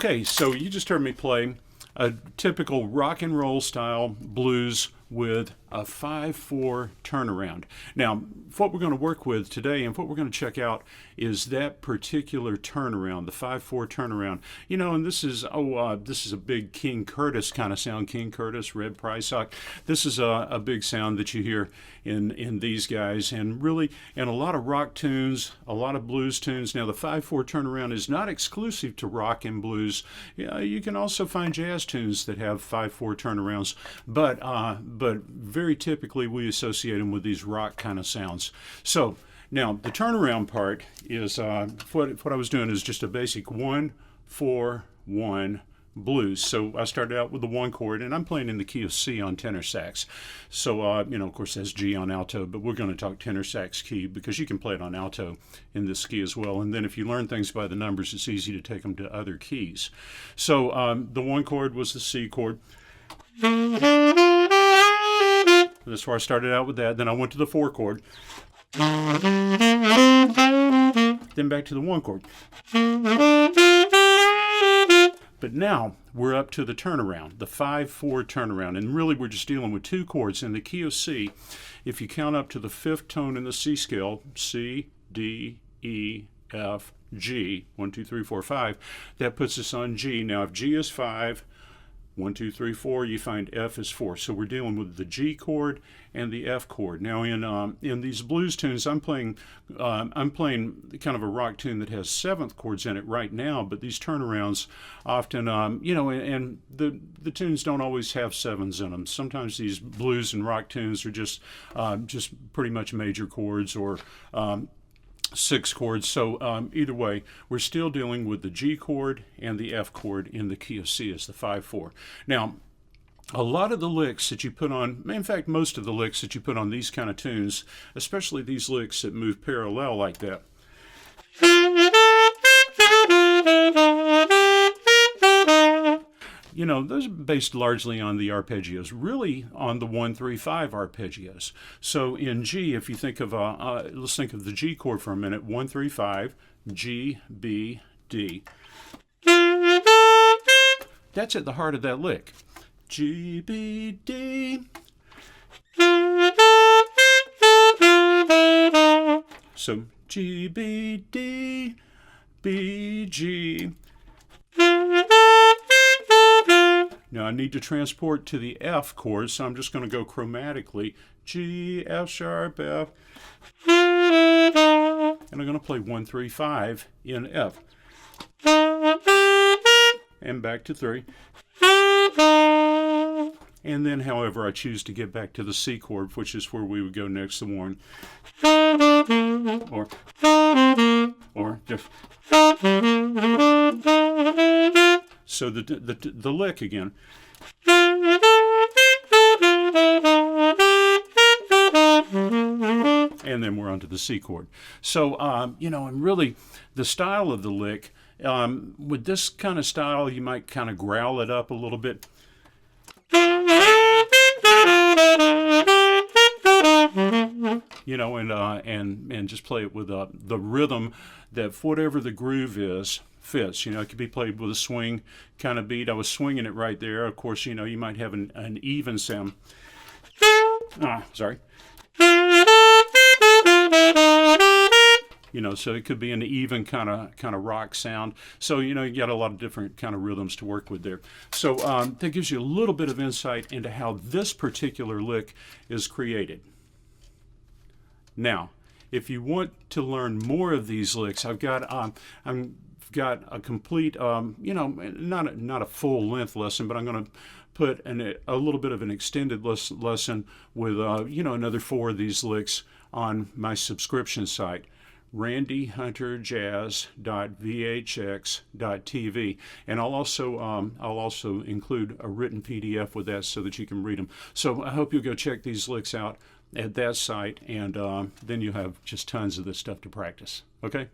Okay, so you just heard me play a typical rock and roll style blues with a 5/4 turnaround. Now, what we're going to work with today and what we're going to check out is that particular turnaround, the 5/4 turnaround. You know, and this is a big King Curtis kind of sound. King Curtis, Red Prysock. This is a big sound that you hear in these guys, and really in a lot of rock tunes, a lot of blues tunes. Now, the 5/4 turnaround is not exclusive to rock and blues. You can also find jazz tunes that have 5/4 turnarounds, but very typically we associate them with these rock kind of sounds. So now the turnaround part is what I was doing is just a basic 1-4-1 blues. So I started out with the 1 chord, and I'm playing in the key of C on tenor sax. So of course that's G on alto, but we're going to talk tenor sax key because you can play it on alto in this key as well. And then if you learn things by the numbers, it's easy to take them to other keys. So the 1 chord was the C chord. That's where I started out with that. Then I went to the 4 chord. Then back to the 1 chord. But now we're up to the turnaround, the 5/4 turnaround. And really we're just dealing with 2 chords in the key of C. If you count up to the 5th tone in the C scale, C, D, E, F, G, 1, 2, 3, 4, 5, that puts us on G. Now if G is 5, 1, 2, 3, 4, you find F is 4. So we're dealing with the G chord and the F chord. Now in these blues tunes, I'm playing kind of a rock tune that has 7th chords in it right now, but these turnarounds often, and the tunes don't always have 7s in them. Sometimes these blues and rock tunes are just pretty much major chords or 6 chords. So either way, we're still dealing with the G chord and the F chord in the key of C as the 5/4. Now, a lot of the licks that you put on, in fact, most of the licks that you put on these kind of tunes, especially these licks that move parallel like that, those are based largely on the arpeggios, really on the 1-3-5 arpeggios. So in G, if you think of let's think of the G chord for a minute, 1-3-5, G, B, D. That's at the heart of that lick. G, B, D. So G, B, D, B, G. Now I need to transport to the F chord, so I'm just going to go chromatically. G, F sharp, F. And I'm going to play 1-3-5 in F. And back to 3. And then, however, I choose to get back to the C chord, which is where we would go next to 1. Or just. So the lick again. And then we're onto the C chord. So, and really the style of the lick, with this kind of style, you might kind of growl it up a little bit. And just play it with the rhythm that whatever the groove is fits. It could be played with a swing kind of beat. I was swinging it right there. Of course, you might have an even sound. Sorry. So it could be an even kind of rock sound. So, you got a lot of different kind of rhythms to work with there. So that gives you a little bit of insight into how this particular lick is created. Now, if you want to learn more of these licks, I've got a complete, not a full length lesson, but I'm going to put a little bit of an extended lesson with, another 4 of these licks on my subscription site, randyhunterjazz.vhx.tv, and I'll also include a written PDF with that so that you can read them. So I hope you'll go check these licks out at that site, and then you'll have just tons of this stuff to practice. Okay?